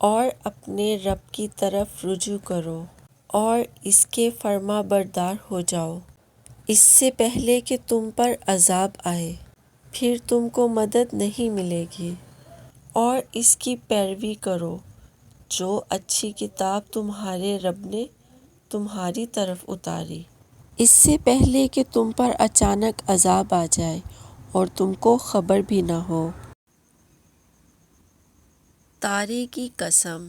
اور اپنے رب کی طرف رجوع کرو اور اس کے فرما بردار ہو جاؤ، اس سے پہلے کہ تم پر عذاب آئے، پھر تم کو مدد نہیں ملے گی۔ اور اس کی پیروی کرو جو اچھی کتاب تمہارے رب نے تمہاری طرف اتاری، اس سے پہلے کہ تم پر اچانک عذاب آ جائے اور تم کو خبر بھی نہ ہو۔ تارے کی قسم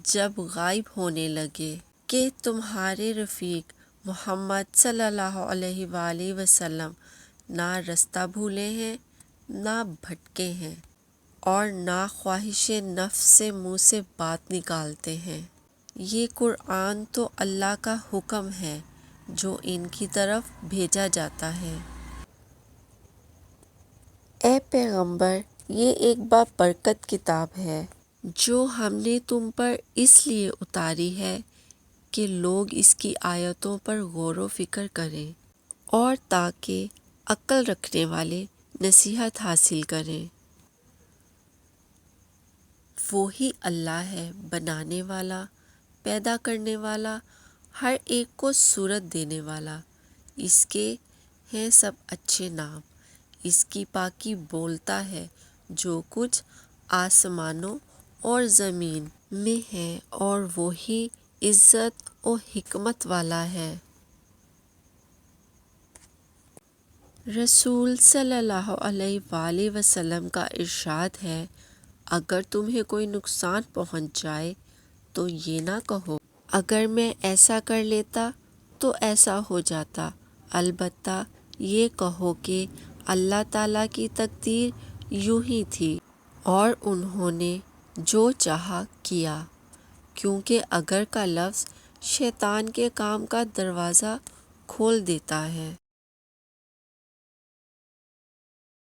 جب غائب ہونے لگے کہ تمہارے رفیق محمد صلی اللہ علیہ وآلہ وسلم نہ رستہ بھولے ہیں نہ بھٹکے ہیں اور نہ خواہش نفس سے منہ سے بات نکالتے ہیں۔ یہ قرآن تو اللہ کا حکم ہے جو ان کی طرف بھیجا جاتا ہے۔ اے پیغمبر، یہ ایک بابرکت کتاب ہے جو ہم نے تم پر اس لیے اتاری ہے کہ لوگ اس کی آیتوں پر غور و فکر کریں اور تاکہ عقل رکھنے والے نصیحت حاصل کریں۔ وہی اللہ ہے بنانے والا، پیدا کرنے والا، ہر ایک کو صورت دینے والا۔ اس کے ہیں سب اچھے نام، اس کی پاکی بولتا ہے جو کچھ آسمانوں اور زمین میں ہے، اور وہی عزت و حکمت والا ہے۔ رسول صلی اللہ علیہ وآلہ وسلم کا ارشاد ہے، اگر تمہیں کوئی نقصان پہنچ جائے تو یہ نہ کہو اگر میں ایسا کر لیتا تو ایسا ہو جاتا، البتہ یہ کہو کہ اللہ تعالیٰ کی تقدیر یوں ہی تھی اور انہوں نے جو چاہا کیا، کیونکہ اگر کا لفظ شیطان کے کام کا دروازہ کھول دیتا ہے۔